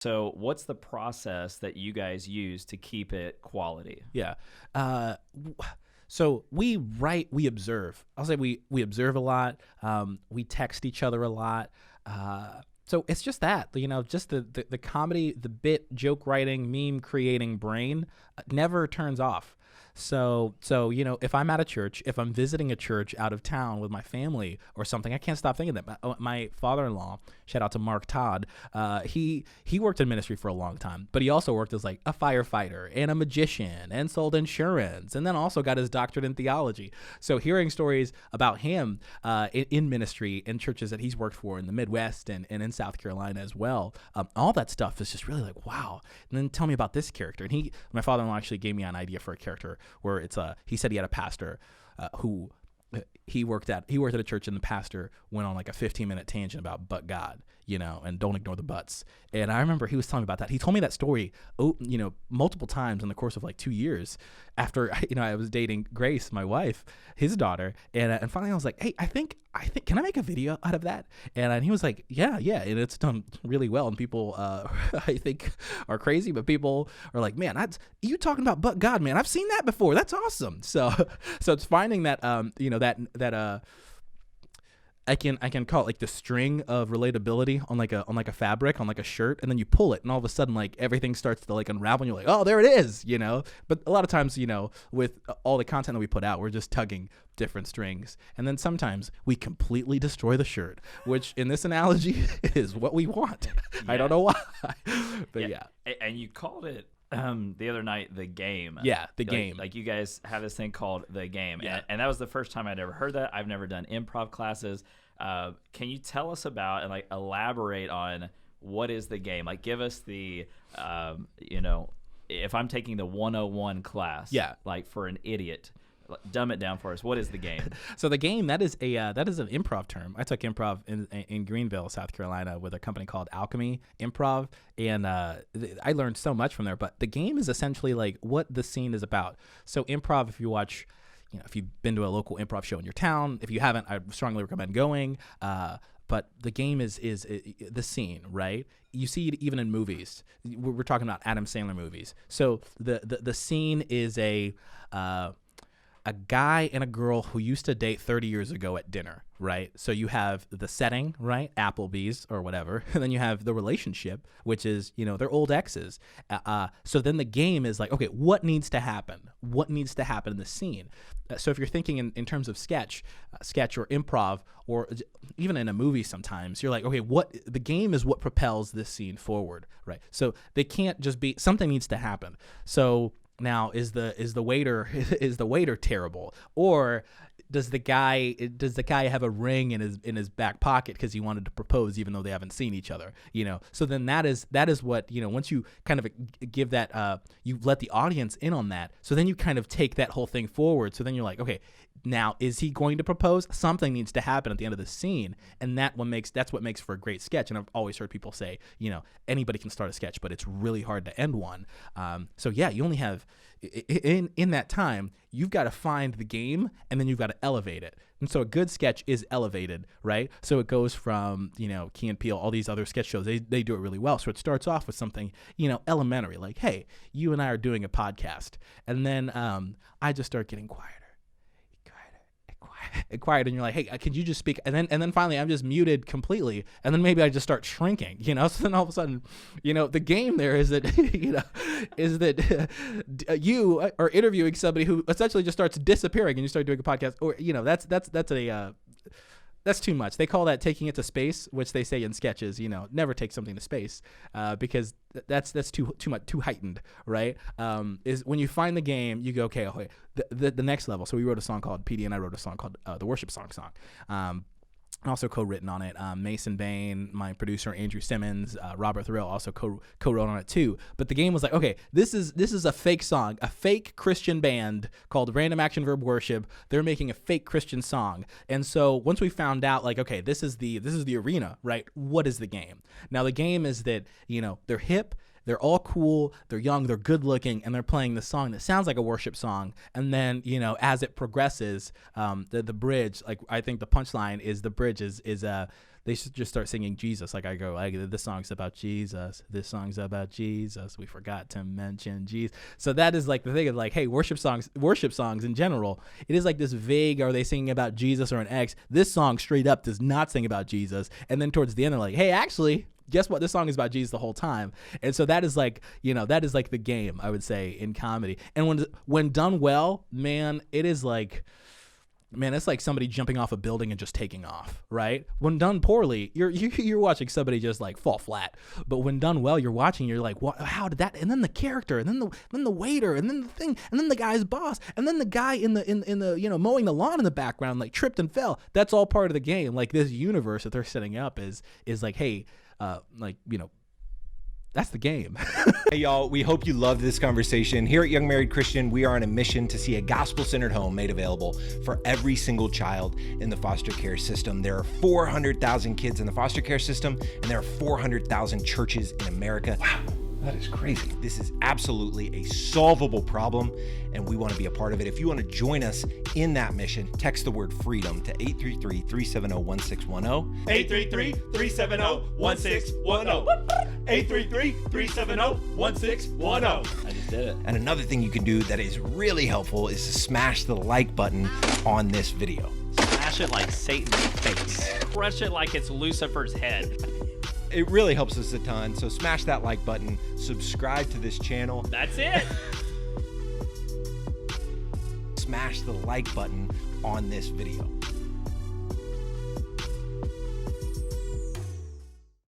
So what's the process that you guys use to keep it quality? Yeah. So we observe. I'll say we observe a lot. We text each other a lot. So it's just that, just the comedy, the bit, joke writing, meme creating brain never turns off. So if I'm at a church, if I'm visiting a church out of town with my family or something, I can't stop thinking that my father-in-law, shout out to Mark Todd, he worked in ministry for a long time, but he also worked as like a firefighter and a magician and sold insurance, and then also got his doctorate in theology. So hearing stories about him in ministry in churches that he's worked for in the Midwest and in South Carolina as well, all that stuff is just really like, wow. And then tell me about this character. And my father-in-law actually gave me an idea for a character where he said he had a pastor who he worked at a church, and the pastor went on like a 15-minute tangent about but God, and don't ignore the buts. And I remember he was telling me about that. He told me that story, multiple times in the course of like 2 years after, I was dating Grace, my wife, his daughter. And finally I was like, hey, I think, can I make a video out of that? And he was like, yeah. And it's done really well. And people, I think are crazy, but people are like, man, you talking about but God, man, I've seen that before. That's awesome. So it's finding that, I can call it like the string of relatability on like a fabric, on like a shirt, and then you pull it, and all of a sudden like everything starts to like unravel, and you're like, oh, there it is, But a lot of times, with all the content that we put out, we're just tugging different strings, and then sometimes we completely destroy the shirt, which in this analogy is what we want. Yeah. I don't know why, but yeah. And you called it the other night the game. Yeah, the game. Like you guys have this thing called the game. Yeah. And that was the first time I'd ever heard that. I've never done improv classes. Can you tell us about and like elaborate on what is the game? Like give us the if I'm taking the 101 class, yeah, like for an idiot, dumb it down for us. What is the game? So the game, that is an improv term. I took improv in Greenville, South Carolina, with a company called Alchemy Improv, and I learned so much from there. But the game is essentially like what the scene is about. So improv, if you watch, if you've been to a local improv show in your town, if you haven't, I strongly recommend going. But the game is the scene, right? You see it even in movies. We're talking about Adam Sandler movies. So the scene is a guy and a girl who used to date 30 years ago at dinner, right? So you have the setting, right? Applebee's or whatever. And then you have the relationship, which is, they're old exes. So then the game is like, okay, what needs to happen? What needs to happen in the scene? So if you're thinking in terms of sketch or improv, or even in a movie sometimes, you're like, okay, the game is what propels this scene forward, right? So they can't just be, something needs to happen. So now, is the waiter terrible, or does the guy have a ring in his back pocket because he wanted to propose even though they haven't seen each other? So then that is what, once you kind of give that, you let the audience in on that. So then you kind of take that whole thing forward. So then you're like, okay, now is he going to propose? Something needs to happen at the end of the scene, and that's what makes for a great sketch. And I've always heard people say, anybody can start a sketch, but it's really hard to end one. So yeah, you only have in that time, you've got to find the game, and then you've got to elevate it. And so a good sketch is elevated, right? So it goes from, Key and Peele, all these other sketch shows, they do it really well. So it starts off with something, elementary, like, hey, you and I are doing a podcast. And then I just start getting quieter, and you're like, hey, can you just speak? And then finally I'm just muted completely, and then maybe I just start shrinking, so then all of a sudden, the game there is that you are interviewing somebody who essentially just starts disappearing, and you start doing a podcast, or that's too much. They call that taking it to space, which they say in sketches, never take something to space, because that's too much, too heightened, right? Is when you find the game, you go, okay, the next level. So we wrote a song called, PD and I wrote a song called The Worship Song. And also co-written on it. Mason Bain, my producer, Andrew Simmons, Robert Thurell also co-wrote on it too. But the game was like, okay, this is a fake song, a fake Christian band called Random Action Verb Worship. They're making a fake Christian song. And so once we found out, like, okay, this is the arena, right? What is the game? Now the game is that, they're hip, they're all cool, they're young, they're good looking, and they're playing the song that sounds like a worship song. And then, you know, as it progresses, the bridge, like I think the punchline is the bridge is they should just start singing Jesus. Like I go, like, this song's about Jesus. This song's about Jesus. We forgot to mention Jesus. So that is like the thing of like, hey, worship songs in general, it is like this vague, are they singing about Jesus or an ex? This song straight up does not sing about Jesus. And then towards the end, they're like, hey, actually, guess what? This song is about Jesus the whole time. And so that is like, you know, that is like the game, I would say, in comedy. And when done well, man, it is like, man, it's like somebody jumping off a building and just taking off, right? When done poorly, you're watching somebody just like fall flat. But when done well, you're watching, you're like, what? How did that? And then the character, and then the waiter, and then the thing, and then the guy's boss, and then the guy in the you know, mowing the lawn in the background like tripped and fell. That's all part of the game. Like this universe that they're setting up is like, hey, like, you know, that's the game. Hey, y'all, we hope you loved this conversation. Here at Young Married Christian, we are on a mission to see a gospel-centered home made available for every single child in the foster care system. There are 400,000 kids in the foster care system, and there are 400,000 churches in America. Wow. That is crazy. This is absolutely a solvable problem, and we want to be a part of it. If you want to join us in that mission, text the word freedom to 833-370-1610. 833-370-1610. 833-370-1610. I just did it. And another thing you can do that is really helpful is to smash the like button on this video. Smash it like Satan's face. Crush it like it's Lucifer's head. It really helps us a ton, so smash that like button, subscribe to this channel. That's it. Smash the like button on this video.